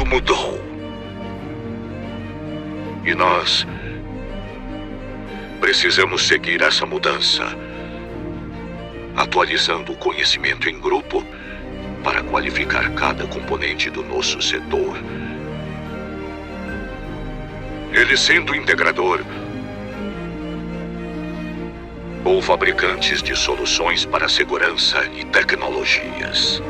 mudou. E nós precisamos seguir essa mudança, atualizando o conhecimento em grupo para qualificar cada componente do nosso setor. Ele sendo integrador ou fabricantes de soluções para segurança e tecnologias.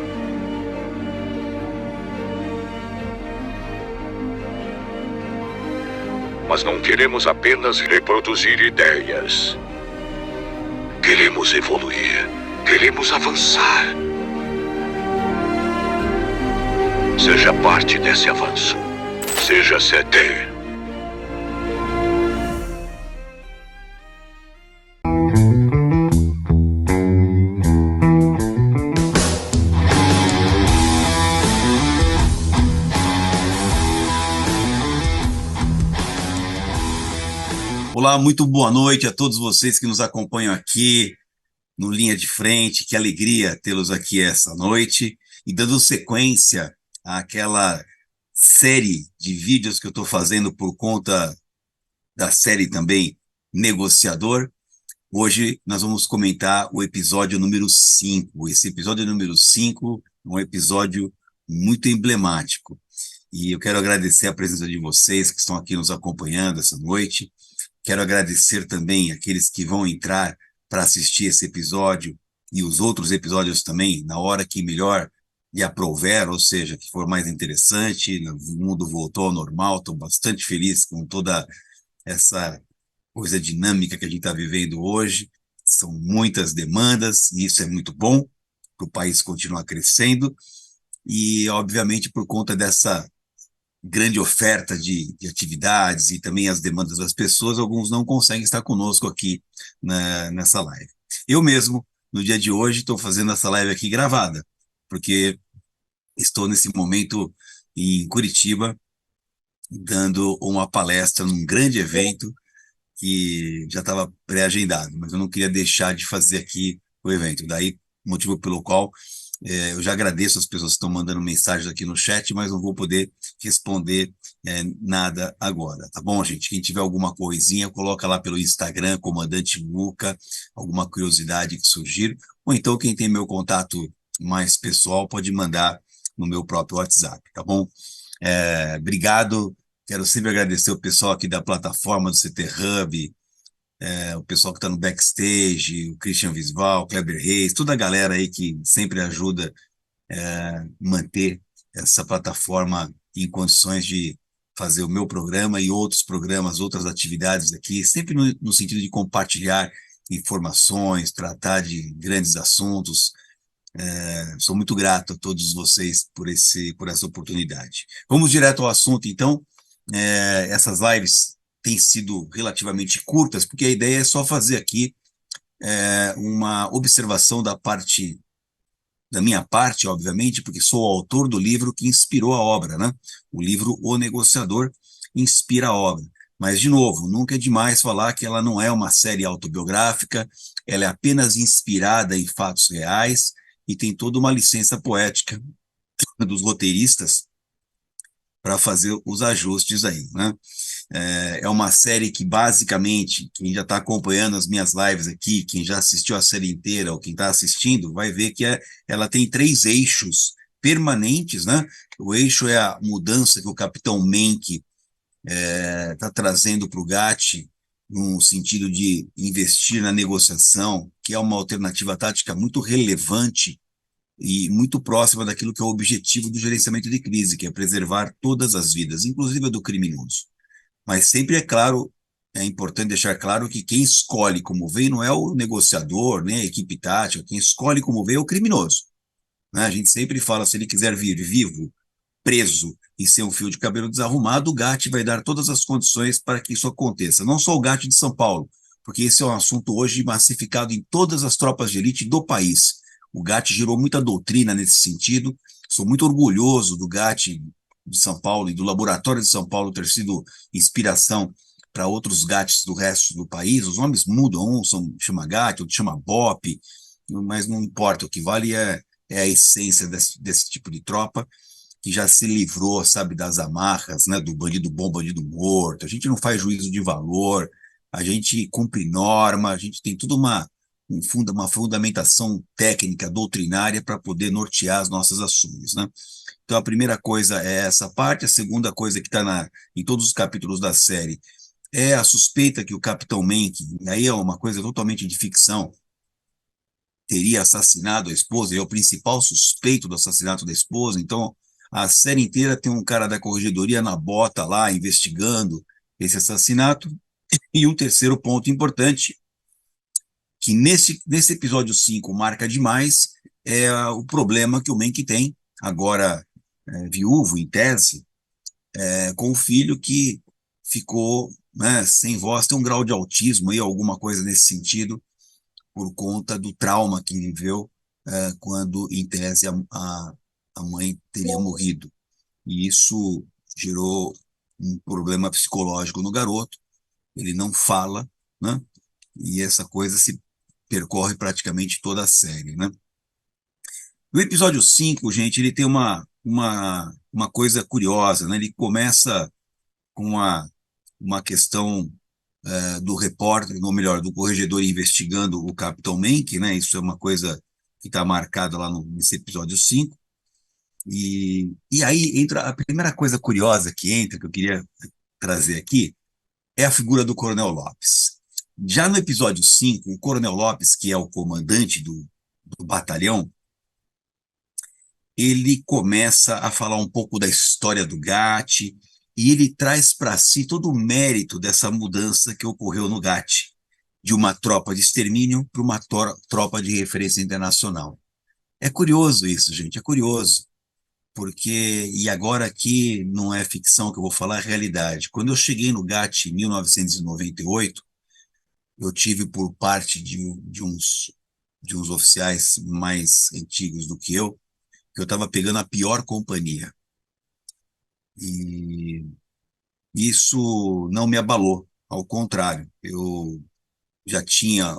Mas não queremos apenas reproduzir ideias. Queremos evoluir. Queremos avançar. Seja parte desse avanço. Seja CD. Olá, muito boa noite a todos vocês que nos acompanham aqui no Linha de Frente. Que alegria tê-los aqui essa noite. E dando sequência àquela série de vídeos que eu estou fazendo por conta da série também Negociador, hoje nós vamos comentar o episódio número 5. Esse episódio número 5 é um episódio muito emblemático. E eu quero agradecer a presença de vocês que estão aqui nos acompanhando essa noite. Quero agradecer também aqueles que vão entrar para assistir esse episódio e os outros episódios também, na hora que melhor lhe aprouver, ou seja, que for mais interessante. O mundo voltou ao normal, estou bastante feliz com toda essa coisa dinâmica que a gente está vivendo hoje. São muitas demandas, e isso é muito bom para o país continuar crescendo, e obviamente por conta dessa grande oferta de atividades e também as demandas das pessoas, alguns não conseguem estar conosco aqui nessa live. Eu mesmo, no dia de hoje, estou fazendo essa live aqui gravada, porque estou nesse momento em Curitiba, dando uma palestra num grande evento que já estava pré-agendado, mas eu não queria deixar de fazer aqui o evento. Daí, motivo pelo qual eu já agradeço as pessoas que estão mandando mensagens aqui no chat, mas não vou poder responder nada agora, tá bom, gente? Quem tiver alguma coisinha, coloca lá pelo Instagram, Comandante Muca, alguma curiosidade que surgir, ou então quem tem meu contato mais pessoal pode mandar no meu próprio WhatsApp, tá bom? Obrigado, quero sempre agradecer o pessoal aqui da plataforma do CT Hub, o pessoal que está no backstage, o Christian Visval, o Kleber Reis, toda a galera aí que sempre ajuda a manter essa plataforma em condições de fazer o meu programa e outros programas, outras atividades aqui, sempre no sentido de compartilhar informações, tratar de grandes assuntos. Sou muito grato a todos vocês por essa oportunidade. Vamos direto ao assunto, então. Essas lives têm sido relativamente curtas, porque a ideia é só fazer aqui uma observação da minha parte, obviamente, porque sou o autor do livro que inspirou a obra, né? O livro O Negociador inspira a obra. Mas, de novo, nunca é demais falar que ela não é uma série autobiográfica, ela é apenas inspirada em fatos reais e tem toda uma licença poética dos roteiristas para fazer os ajustes aí, né? É uma série que, basicamente, quem já está acompanhando as minhas lives aqui, quem já assistiu a série inteira ou quem está assistindo, vai ver que ela tem 3 eixos permanentes, né? O eixo é a mudança que o Capitão Menck está trazendo para o GAT, no sentido de investir na negociação, que é uma alternativa tática muito relevante e muito próxima daquilo que é o objetivo do gerenciamento de crise, que é preservar todas as vidas, inclusive a do criminoso. Mas sempre é importante deixar claro que quem escolhe como veio não é o negociador, né, a equipe tática, quem escolhe como veio é o criminoso, né? A gente sempre fala, se ele quiser vir vivo, preso e ser um fio de cabelo desarrumado, o GAT vai dar todas as condições para que isso aconteça. Não só o GAT de São Paulo, porque esse é um assunto hoje massificado em todas as tropas de elite do país. O GAT gerou muita doutrina nesse sentido. Sou muito orgulhoso do GAT de São Paulo e do Laboratório de São Paulo ter sido inspiração para outros GATs do resto do país. Os nomes mudam, chama GAT, outro chama BOP, mas não importa, o que vale é a essência desse tipo de tropa. que já se livrou, sabe, das amarras, né, do bandido bom, bandido morto. A gente não faz juízo de valor, a gente cumpre norma, a gente tem toda uma fundamentação técnica, doutrinária para poder nortear as nossas ações, né? Então, a primeira coisa é essa parte, a segunda coisa que está em todos os capítulos da série é a suspeita que o Capitão Menck, e aí é uma coisa totalmente de ficção, teria assassinado a esposa, ele é o principal suspeito do assassinato da esposa, então a série inteira tem um cara da corregedoria na bota lá, investigando esse assassinato. E um terceiro ponto importante, que nesse episódio 5 marca demais, é o problema que o Menck tem, agora viúvo, em tese, com o filho que ficou, né, sem voz, tem um grau de autismo aí, alguma coisa nesse sentido, por conta do trauma que viveu quando, em tese, a mãe teria morrido. E isso gerou um problema psicológico no garoto, ele não fala, né? E essa coisa se percorre praticamente toda a série, né? No episódio 5, gente, ele tem uma coisa curiosa, né? Ele começa com uma questão do repórter, ou melhor, do corregedor investigando o Capitão Menck, né? Isso é uma coisa que está marcada lá nesse episódio 5. E aí entra a primeira coisa curiosa que entra, que eu queria trazer aqui, é a figura do Coronel Lopes. Já no episódio 5, o Coronel Lopes, que é o comandante do batalhão, ele começa a falar um pouco da história do GAT e ele traz para si todo o mérito dessa mudança que ocorreu no GAT, de uma tropa de extermínio para uma tropa de referência internacional. É curioso isso, gente, é curioso, porque, e agora aqui não é ficção que eu vou falar, é realidade. Quando eu cheguei no GAT em 1998, eu tive por parte de uns oficiais mais antigos do que eu estava pegando a pior companhia. E isso não me abalou, ao contrário, eu já tinha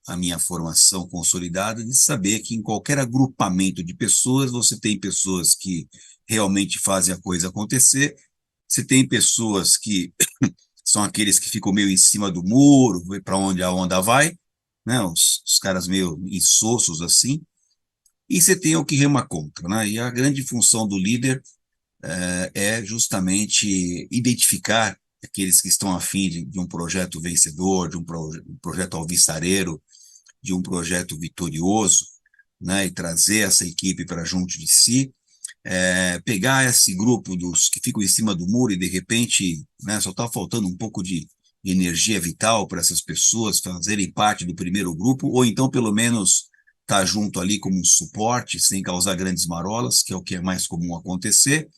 a minha formação consolidada de saber que em qualquer agrupamento de pessoas, você tem pessoas que realmente fazem a coisa acontecer, você tem pessoas que são aqueles que ficam meio em cima do muro, vê para onde a onda vai, né? Os caras meio insossos assim, e você tem o que rema contra, né? E a grande função do líder é justamente identificar aqueles que estão afim de um projeto vencedor, de um projeto alvissareiro, de um projeto vitorioso, né? E trazer essa equipe para junto de si, pegar esse grupo dos que ficam em cima do muro e de repente, né, só está faltando um pouco de energia vital para essas pessoas fazerem parte do primeiro grupo, ou então pelo menos estar junto ali como um suporte, sem causar grandes marolas, que é o que é mais comum acontecer.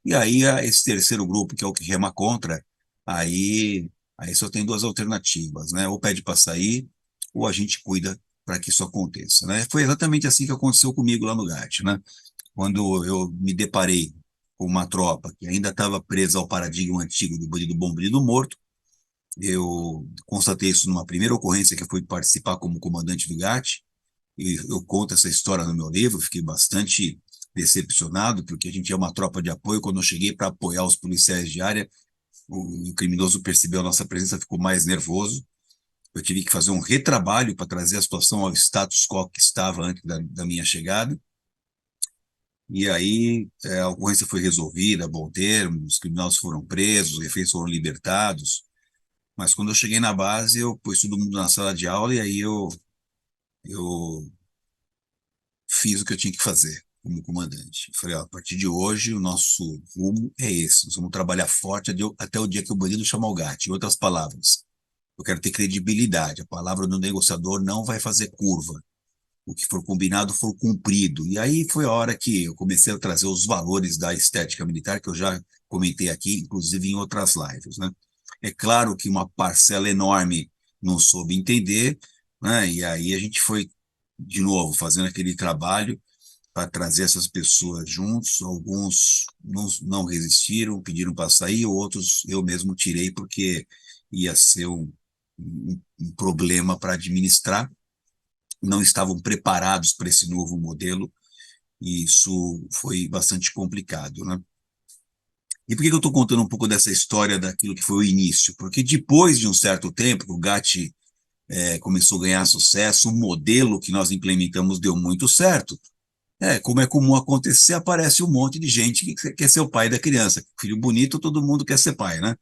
E aí esse terceiro grupo, que é o que rema contra, aí, aí só tem duas alternativas, né? Ou pede para sair, ou a gente cuida para que isso aconteça, né? Foi exatamente assim que aconteceu comigo lá no GAT, né? Quando eu me deparei com uma tropa que ainda estava presa ao paradigma antigo do bandido bom, bandido morto, eu constatei isso numa primeira ocorrência que eu fui participar como comandante do GAT, e eu conto essa história no meu livro, fiquei bastante decepcionado, porque a gente é uma tropa de apoio. Quando eu cheguei para apoiar os policiais de área, o criminoso percebeu a nossa presença, ficou mais nervoso. Eu tive que fazer um retrabalho para trazer a situação ao status quo que estava antes da minha chegada. E aí a ocorrência foi resolvida, bom termo, os criminosos foram presos, os reféns foram libertados. Mas quando eu cheguei na base, eu pus todo mundo na sala de aula e aí eu fiz o que eu tinha que fazer como comandante. Eu falei, ó, a partir de hoje, o nosso rumo é esse. Nós vamos trabalhar forte até o dia que o bandido chamar o gato. Em outras palavras, eu quero ter credibilidade. A palavra do negociador não vai fazer curva. O que for combinado for cumprido. E aí foi a hora que eu comecei a trazer os valores da estética militar, que eu já comentei aqui, inclusive em outras lives, né? É claro que uma parcela enorme não soube entender, né? E aí a gente foi, de novo, fazendo aquele trabalho para trazer essas pessoas juntos. Alguns não resistiram, pediram para sair, outros eu mesmo tirei porque ia ser um problema para administrar, não estavam preparados para esse novo modelo. e isso foi bastante complicado, né? E por que eu estou contando um pouco dessa história daquilo que foi o início? Porque depois de um certo tempo, o GATT começou a ganhar sucesso, o modelo que nós implementamos deu muito certo. Como é comum acontecer, aparece um monte de gente que quer ser o pai da criança. Filho bonito, todo mundo quer ser pai, né?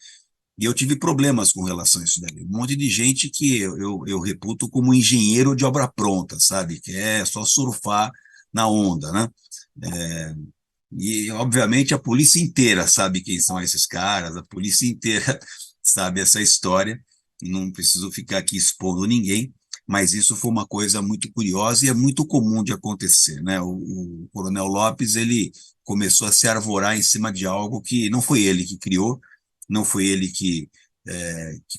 E eu tive problemas com relação a isso daí. Um monte de gente que eu reputo como engenheiro de obra pronta, sabe? Que é só surfar na onda, né? É, e, obviamente, a polícia inteira sabe quem são esses caras, a polícia inteira sabe essa história, não preciso ficar aqui expondo ninguém, mas isso foi uma coisa muito curiosa e é muito comum de acontecer, né? O Coronel Lopes, ele começou a se arvorar em cima de algo que não foi ele que criou, não foi ele que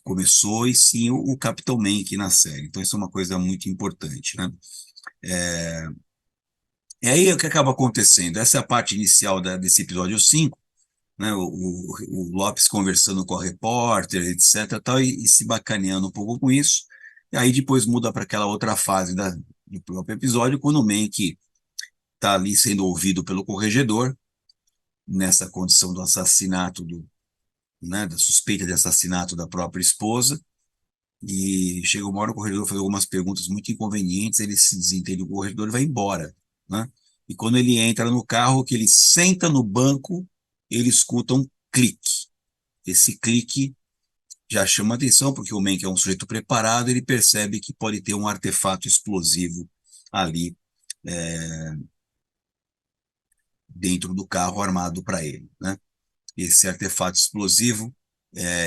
começou, e sim o Capitão Menck na série. Então, isso é uma coisa muito importante, né? E aí, o que acaba acontecendo? Essa é a parte inicial desse episódio 5, né? O Lopes conversando com a repórter, etc, tal, e se bacaneando um pouco com isso. E aí depois muda para aquela outra fase do próprio episódio, quando o Mank está ali sendo ouvido pelo corregedor, nessa condição do assassinato, né, da suspeita de assassinato da própria esposa, e chega uma hora o corregedor faz algumas perguntas muito inconvenientes, ele se desentende do corregedor e vai embora, né? E quando ele entra no carro, que ele senta no banco, ele escuta um clique. Esse clique já chama atenção, porque o Mank é um sujeito preparado, ele percebe que pode ter um artefato explosivo ali dentro do carro armado para ele, né? Esse artefato explosivo,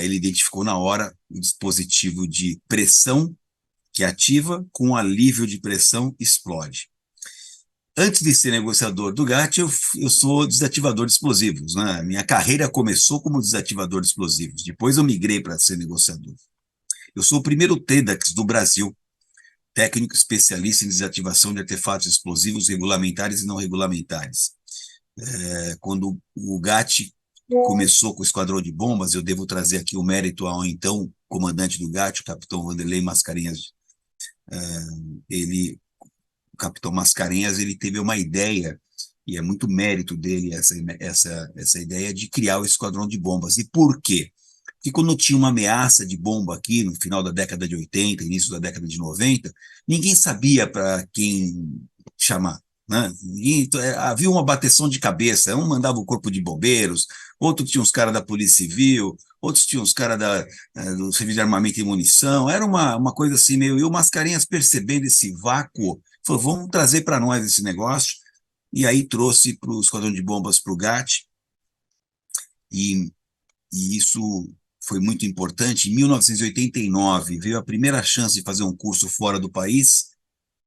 ele identificou na hora o dispositivo de pressão que ativa, com alívio de pressão explode. Antes de ser negociador do GATT, eu sou desativador de explosivos, né? Minha carreira começou como desativador de explosivos, depois eu migrei para ser negociador. Eu sou o primeiro TEDx do Brasil, técnico especialista em desativação de artefatos explosivos regulamentares e não regulamentares. Quando o GATT começou com o esquadrão de bombas, eu devo trazer aqui o mérito ao então comandante do GATT, o capitão Vanderlei Mascarenhas. O capitão Mascarenhas, ele teve uma ideia, e é muito mérito dele essa ideia de criar o esquadrão de bombas. E por quê? Porque quando tinha uma ameaça de bomba aqui, no final da década de 80, início da década de 90, ninguém sabia para quem chamar, né? Havia uma bateção de cabeça, um mandava o corpo de bombeiros, outro tinha os caras da Polícia Civil, outros tinham os caras do Serviço de Armamento e Munição, era uma coisa assim meio... E o Mascarenhas, percebendo esse vácuo, falou, vamos trazer para nós esse negócio, e aí trouxe para o Esquadrão de Bombas para o GATT, e isso foi muito importante. Em 1989, veio a primeira chance de fazer um curso fora do país,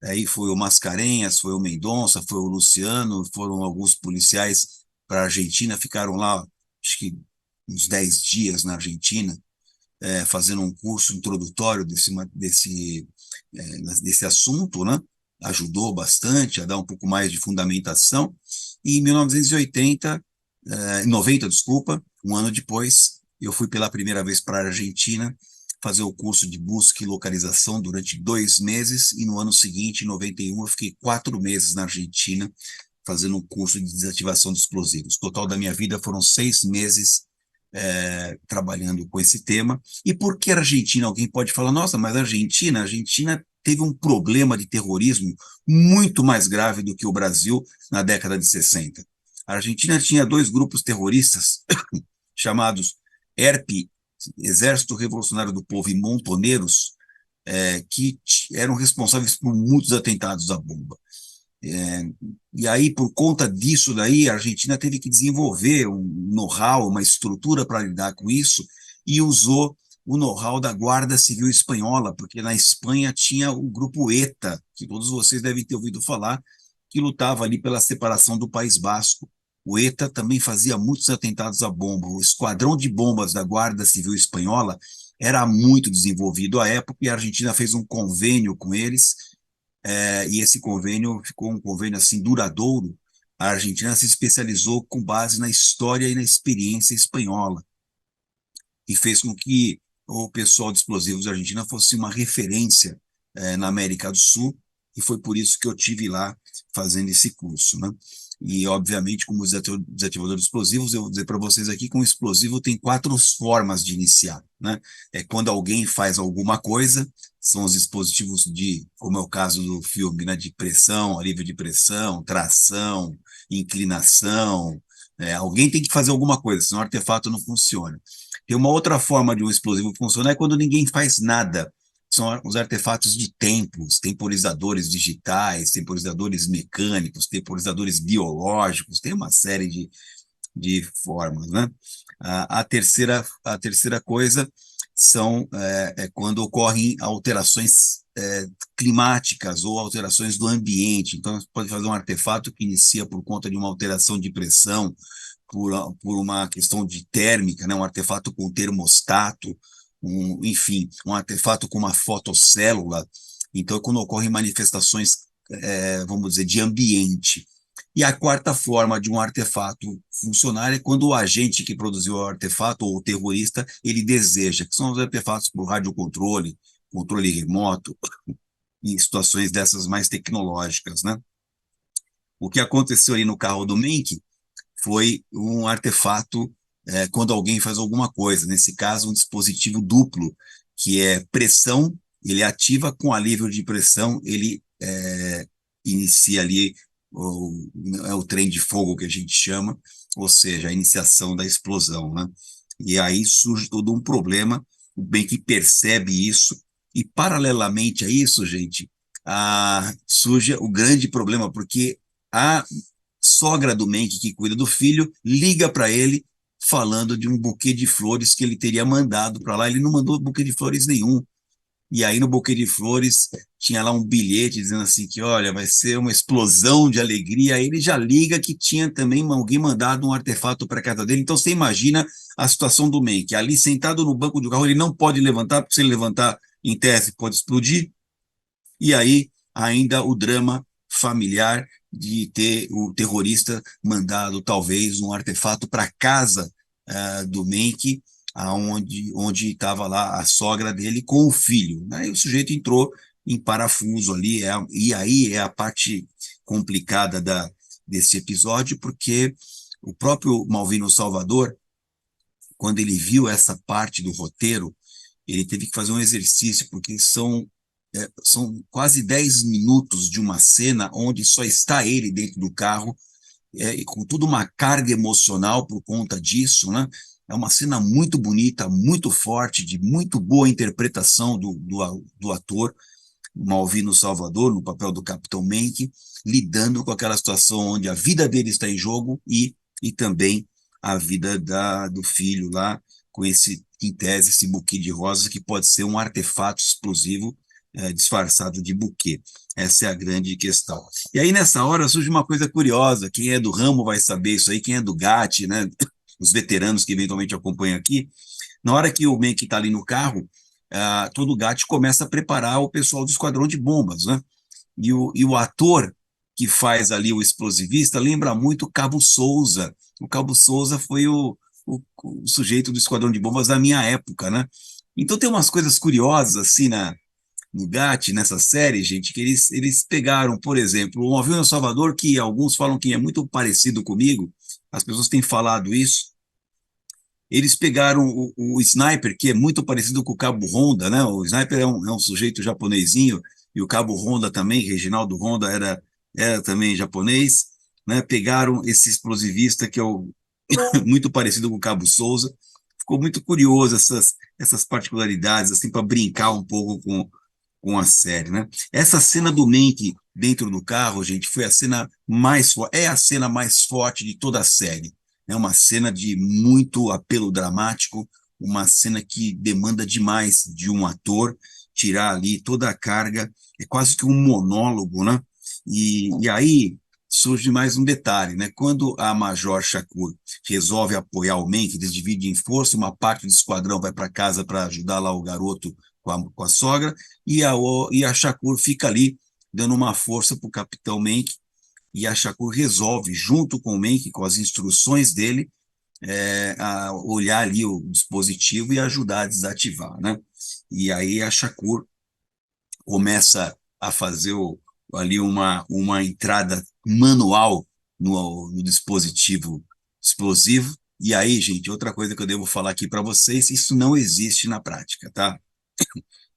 aí foi o Mascarenhas, foi o Mendonça, foi o Luciano, foram alguns policiais para a Argentina, ficaram lá, acho que uns 10 dias na Argentina, fazendo um curso introdutório desse assunto, né? Ajudou bastante a dar um pouco mais de fundamentação, e em 1980, 90, desculpa, um ano depois, eu fui pela primeira vez para a Argentina fazer o curso de busca e localização durante 2 meses, e no ano seguinte, em 91, eu fiquei 4 meses na Argentina fazendo um curso de desativação de explosivos. O total da minha vida foram 6 meses trabalhando com esse tema. E por que a Argentina? Alguém pode falar, nossa, mas a Argentina teve um problema de terrorismo muito mais grave do que o Brasil na década de 60. A Argentina tinha 2 grupos terroristas chamados ERP, Exército Revolucionário do Povo, e Montoneiros, que eram responsáveis por muitos atentados à bomba. E aí, por conta disso daí, a Argentina teve que desenvolver um know-how, uma estrutura para lidar com isso, e usou o know-how da Guarda Civil Espanhola, porque na Espanha tinha o grupo ETA, que todos vocês devem ter ouvido falar, que lutava ali pela separação do País Basco. O ETA também fazia muitos atentados à bomba. O esquadrão de bombas da Guarda Civil Espanhola era muito desenvolvido à época, e a Argentina fez um convênio com eles, e esse convênio ficou um convênio assim duradouro. A Argentina se especializou com base na história e na experiência espanhola, e fez com que o pessoal de explosivos da Argentina fosse uma referência na América do Sul, e foi por isso que eu tive lá fazendo esse curso, né? E, obviamente, como desativador de explosivos, eu vou dizer para vocês aqui que um explosivo tem 4 formas de iniciar, né? É quando alguém faz alguma coisa, são os dispositivos de, como é o caso do filme, né? De pressão, alívio de pressão, tração, inclinação. Alguém tem que fazer alguma coisa, senão o artefato não funciona. Tem uma outra forma de um explosivo funcionar, é quando ninguém faz nada. São os artefatos de tempos, temporizadores digitais, temporizadores mecânicos, temporizadores biológicos, tem uma série de formas, né? A terceira coisa é quando ocorrem alterações climáticas ou alterações do ambiente. Então, você pode fazer um artefato que inicia por conta de uma alteração de pressão, por uma questão de térmica, né? Um artefato com termostato, enfim, um artefato com uma fotocélula. Então, quando ocorrem manifestações, vamos dizer, de ambiente. E a quarta forma de um artefato funcionar é quando o agente que produziu o artefato, ou o terrorista, ele deseja, que são os artefatos por radiocontrole, controle remoto, em situações dessas mais tecnológicas, né? O que aconteceu ali no carro do Menck foi um artefato quando alguém faz alguma coisa, nesse caso um dispositivo duplo, que é pressão, ele ativa com alívio de pressão, ele inicia ali o trem de fogo que a gente chama, ou seja, a iniciação da explosão, né? E aí surge todo um problema, o bem que percebe isso, e paralelamente a isso, gente, surge o grande problema, porque a sogra do Menck, que cuida do filho, liga para ele falando de um buquê de flores que ele teria mandado para lá. Ele não mandou buquê de flores nenhum. E aí no buquê de flores tinha lá um bilhete dizendo assim que, olha, vai ser uma explosão de alegria. Aí ele já liga que tinha também alguém mandado um artefato para casa dele. Então você imagina a situação do Menck. Ali sentado no banco do carro, ele não pode levantar, porque se ele levantar, em tese, pode explodir. E aí ainda o drama familiar de ter o terrorista mandado talvez um artefato para casa do Menck, onde estava lá a sogra dele com o filho. Aí o sujeito entrou em parafuso ali, e aí é a parte complicada desse episódio, porque o próprio Malvino Salvador, quando ele viu essa parte do roteiro, ele teve que fazer um exercício, porque são quase 10 minutos de uma cena onde só está ele dentro do carro, com toda uma carga emocional por conta disso, né? É uma cena muito bonita, muito forte, de muito boa interpretação do ator Malvino Salvador, no papel do Capitão Menck, lidando com aquela situação onde a vida dele está em jogo e também a vida do filho lá, com esse, em tese, esse buquê de rosas, que pode ser um artefato explosivo disfarçado de buquê. Essa é a grande questão. E aí, nessa hora, surge uma coisa curiosa. Quem é do ramo vai saber isso aí, quem é do GAT, né? Os veteranos que eventualmente acompanham aqui. Na hora que o Menck está ali no carro, todo o GAT começa a preparar o pessoal do esquadrão de bombas, né? E o ator que faz ali o explosivista lembra muito o Cabo Souza. O Cabo Souza foi o sujeito do esquadrão de bombas da minha época, né? Então tem umas coisas curiosas assim no GAT, nessa série, gente, que eles pegaram, por exemplo, um avião em Salvador, que alguns falam que é muito parecido comigo, as pessoas têm falado isso. Eles pegaram o Sniper, que é muito parecido com o Cabo Honda, né? O Sniper é um sujeito japonesinho, e o Cabo Honda também, Reginaldo Honda era também japonês, né? Pegaram esse explosivista, que é muito parecido com o Cabo Souza. Ficou muito curioso essas particularidades, assim, para brincar um pouco com a série, né? Essa cena do Menck dentro do carro, gente, foi a cena mais forte, é a cena mais forte de toda a série. É uma cena de muito apelo dramático, uma cena que demanda demais de um ator, tirar ali toda a carga, é quase que um monólogo, né? E aí surge mais um detalhe, né? Quando a Major Shakur resolve apoiar o Menck, eles dividem em força, uma parte do esquadrão vai para casa para ajudar lá o garoto com a sogra, e a Shakur fica ali dando uma força para o Capitão Menck, e a Shakur resolve, junto com o Menck, com as instruções dele, a olhar ali o dispositivo e ajudar a desativar, né? E aí a Shakur começa a fazer ali uma entrada manual no dispositivo explosivo. E aí, gente, outra coisa que eu devo falar aqui para vocês, isso não existe na prática, tá?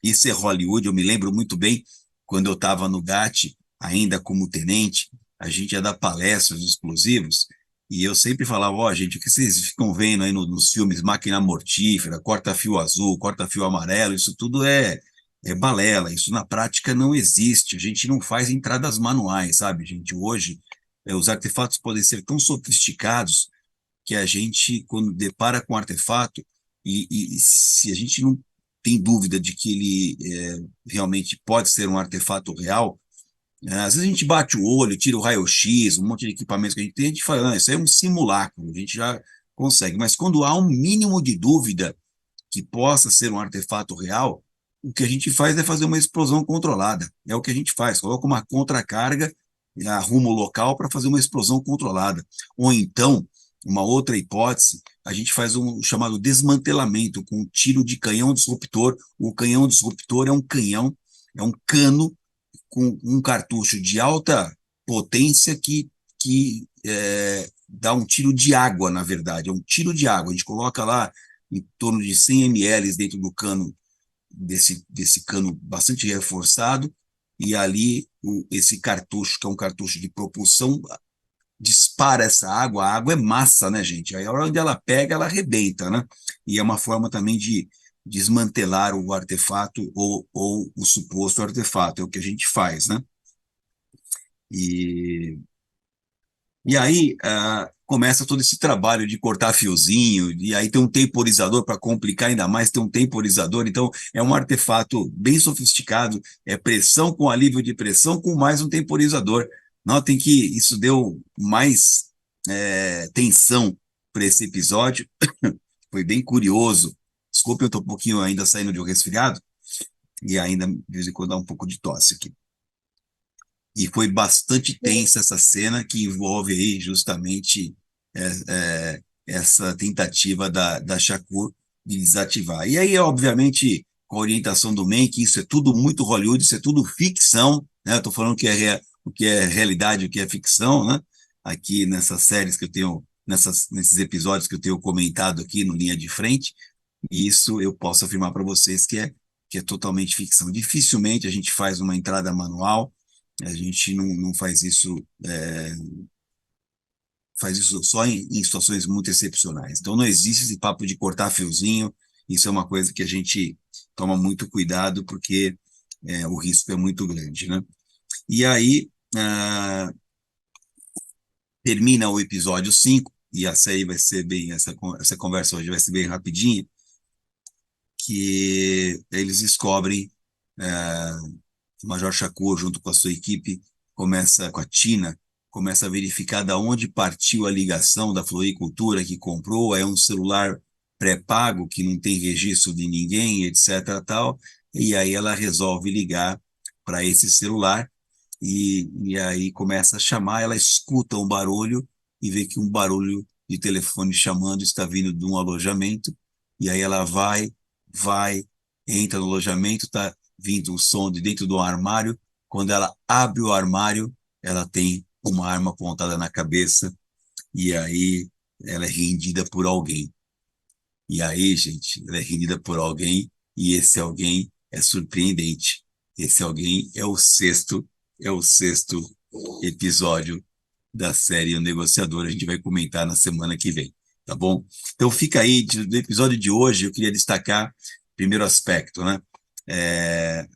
Isso é Hollywood, eu me lembro muito bem, quando eu estava no GAT, ainda como tenente, a gente ia dar palestras de explosivos, e eu sempre falava, ó, gente, o que vocês ficam vendo aí nos filmes Máquina Mortífera, corta-fio azul, corta-fio amarelo, isso tudo é balela, isso na prática não existe, a gente não faz entradas manuais, sabe, gente? Hoje, os artefatos podem ser tão sofisticados que a gente, quando depara com um artefato, e se a gente não tem dúvida de que ele realmente pode ser um artefato real, às vezes a gente bate o olho, tira o raio-x, um monte de equipamentos que a gente fala, não, isso aí é um simulacro, a gente já consegue. Mas quando há um mínimo de dúvida que possa ser um artefato real, o que a gente faz é fazer uma explosão controlada. É o que a gente faz, coloca uma contracarga, arruma o local para fazer uma explosão controlada. Ou então, uma outra hipótese, a gente faz um chamado desmantelamento com um tiro de canhão disruptor. O canhão disruptor é um canhão, é um cano com um cartucho de alta potência que dá um tiro de água, na verdade, é um tiro de água. A gente coloca lá em torno de 100 ml dentro do cano, desse cano bastante reforçado, e ali esse cartucho, que é um cartucho de propulsão, dispara essa água. A água é massa, né, gente? Aí a hora onde ela pega, ela arrebenta, né? E é uma forma também de desmantelar o artefato ou o suposto artefato, é o que a gente faz, né? E E aí começa todo esse trabalho de cortar fiozinho, e aí tem um temporizador para complicar ainda mais, tem um temporizador, então é um artefato bem sofisticado, é pressão com alívio de pressão com mais um temporizador. Notem que isso deu mais tensão para esse episódio, foi bem curioso. Desculpe, eu estou um pouquinho ainda saindo de um resfriado, e ainda de vez em quando dá um pouco de tosse aqui. E foi bastante tensa essa cena que envolve aí justamente essa tentativa da Shakur de desativar. E aí, obviamente, com a orientação do Mank, isso é tudo muito Hollywood, isso é tudo ficção, né? Eu estou falando o que é realidade, o que é ficção, né? Aqui nessas séries que eu tenho, nesses episódios que eu tenho comentado aqui no Linha de Frente, e isso eu posso afirmar para vocês que é totalmente ficção. Dificilmente a gente faz uma entrada manual, a gente não faz isso só em situações muito excepcionais. Então não existe esse papo de cortar fiozinho, isso é uma coisa que a gente toma muito cuidado, porque o risco é muito grande, né? E aí termina o episódio 5 e essa aí vai ser bem, essa conversa hoje vai ser bem rapidinha, que eles descobrem o Major Shakur, junto com a sua equipe, com a Tina, começa a verificar da onde partiu a ligação da floricultura que comprou, é um celular pré-pago que não tem registro de ninguém, etc. tal, e aí ela resolve ligar para esse celular e aí começa a chamar, ela escuta um barulho e vê que um barulho de telefone chamando está vindo de um alojamento, e aí ela vai, entra no alojamento, está vindo o som de dentro do armário. Quando ela abre o armário, ela tem uma arma apontada na cabeça, e aí ela é rendida por alguém. E aí, gente, ela é rendida por alguém, e esse alguém é surpreendente. Esse alguém é o sexto episódio da série O Negociador. A gente vai comentar na semana que vem, tá bom? Então fica aí, do episódio de hoje, eu queria destacar primeiro aspecto, né?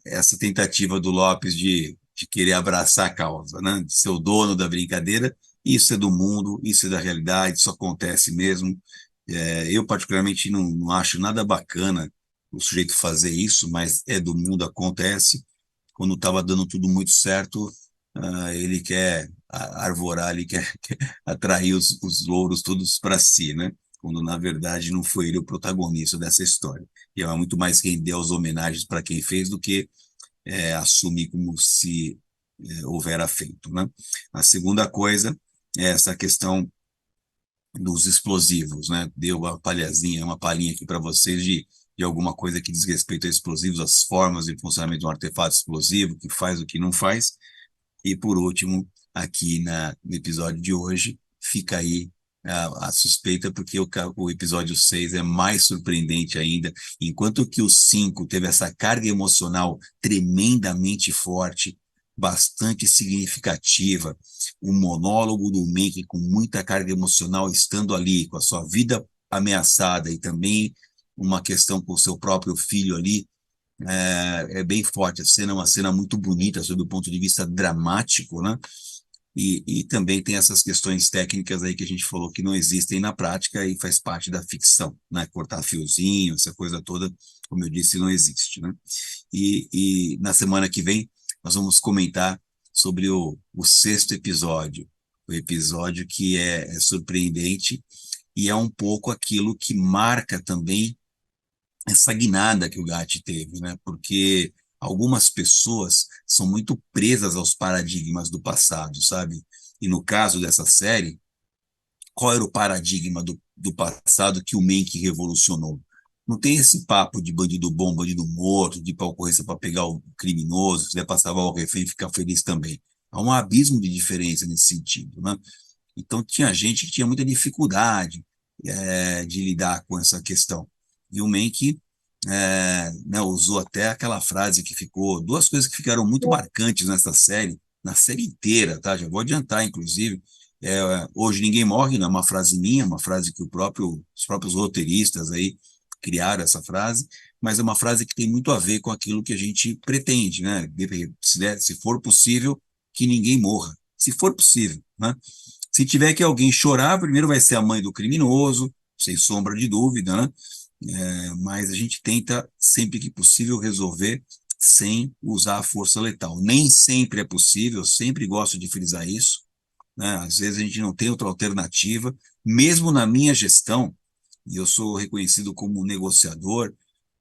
Essa tentativa do Lopes de querer abraçar a causa, né? De ser o dono da brincadeira. Isso é do mundo, isso é da realidade, isso acontece mesmo. Eu, particularmente, não acho nada bacana o sujeito fazer isso, mas é do mundo, acontece. Quando estava dando tudo muito certo, ele quer arvorar, ele quer atrair os louros todos para si, né? Quando, na verdade, não foi ele o protagonista dessa história. E é muito mais render as homenagens para quem fez do que assumir como se houvera feito, né? A segunda coisa é essa questão dos explosivos, né? Deu uma palhinha aqui para vocês de alguma coisa que diz respeito a explosivos, as formas de funcionamento de um artefato explosivo, que faz o que não faz. E por último, aqui no episódio de hoje, fica aí a suspeita, porque o episódio 6 é mais surpreendente ainda. Enquanto que o 5 teve essa carga emocional tremendamente forte, bastante significativa, o monólogo do Mank com muita carga emocional, estando ali, com a sua vida ameaçada e também uma questão com o seu próprio filho ali, é bem forte. A cena é uma cena muito bonita, sob o ponto de vista dramático, né? E também tem essas questões técnicas aí que a gente falou que não existem na prática e faz parte da ficção, né? Cortar fiozinho, essa coisa toda, como eu disse, não existe, né? E na semana que vem nós vamos comentar sobre o sexto episódio, o episódio que é surpreendente e é um pouco aquilo que marca também essa guinada que o Gatti teve, né? Porque algumas pessoas são muito presas aos paradigmas do passado, sabe? E no caso dessa série, qual era o paradigma do passado que o Mank revolucionou? Não tem esse papo de bandido bom, bandido morto, de ocorrência para pegar o criminoso, se quiser passar o refém e ficar feliz também. Há um abismo de diferença nesse sentido, né? Então tinha gente que tinha muita dificuldade de lidar com essa questão. E o Mank né, usou até aquela frase que ficou, duas coisas que ficaram muito marcantes nessa série, na série inteira, tá? Já vou adiantar, inclusive. Hoje ninguém morre, não é uma frase minha, uma frase que os próprios roteiristas aí criaram essa frase, mas é uma frase que tem muito a ver com aquilo que a gente pretende, né? Se for possível, que ninguém morra. Se for possível, né? Se tiver que alguém chorar, primeiro vai ser a mãe do criminoso, sem sombra de dúvida, né? Mas a gente tenta, sempre que possível, resolver sem usar a força letal. Nem sempre é possível, eu sempre gosto de frisar isso, né? Às vezes a gente não tem outra alternativa, mesmo na minha gestão, e eu sou reconhecido como negociador,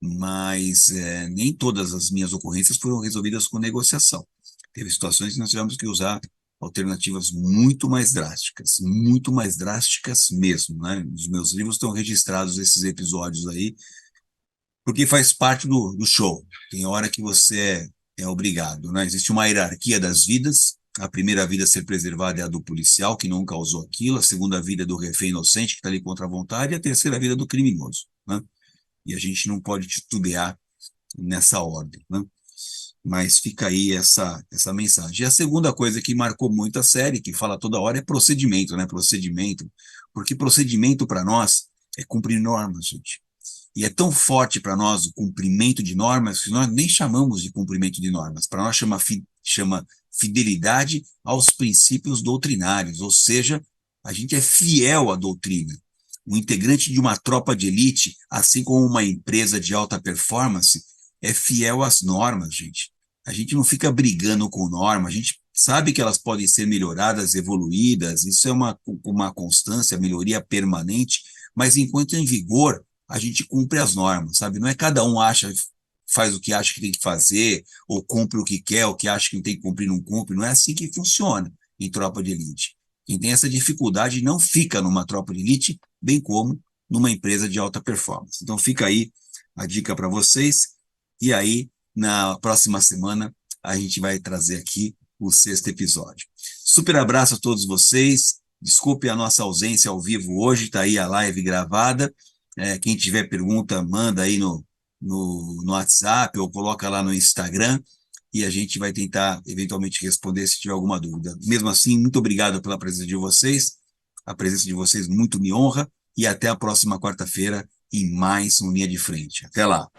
mas nem todas as minhas ocorrências foram resolvidas com negociação. Teve situações que nós tivemos que usar alternativas muito mais drásticas mesmo, né? Nos meus livros estão registrados esses episódios aí, porque faz parte do show. Tem hora que você é obrigado, né? Existe uma hierarquia das vidas. A primeira vida a ser preservada é a do policial, que não causou aquilo. A segunda vida é do refém inocente, que está ali contra a vontade. E a terceira vida é do criminoso, né? E a gente não pode titubear nessa ordem, né? Mas fica aí essa mensagem. E a segunda coisa que marcou muito a série, que fala toda hora, é procedimento, né? Procedimento. Porque procedimento para nós é cumprir normas, gente. E é tão forte para nós o cumprimento de normas que nós nem chamamos de cumprimento de normas. Para nós chama fidelidade aos princípios doutrinários, ou seja, a gente é fiel à doutrina. O integrante de uma tropa de elite, assim como uma empresa de alta performance, é fiel às normas, gente. A gente não fica brigando com normas, a gente sabe que elas podem ser melhoradas, evoluídas, isso é uma constância, melhoria permanente, mas enquanto em vigor, a gente cumpre as normas, sabe? Não é cada um faz o que acha que tem que fazer, ou cumpre o que quer, o que acha que não tem que cumprir, não cumpre. Não é assim que funciona em tropa de elite. Quem tem essa dificuldade não fica numa tropa de elite, bem como numa empresa de alta performance. Então fica aí a dica para vocês, e aí na próxima semana a gente vai trazer aqui o sexto episódio. Super abraço a todos vocês, desculpe a nossa ausência ao vivo hoje, está aí a live gravada. Quem tiver pergunta, manda aí no WhatsApp ou coloca lá no Instagram e a gente vai tentar eventualmente responder se tiver alguma dúvida. Mesmo assim, muito obrigado pela presença de vocês. A presença de vocês muito me honra e até a próxima quarta-feira em mais um Linha de Frente. Até lá.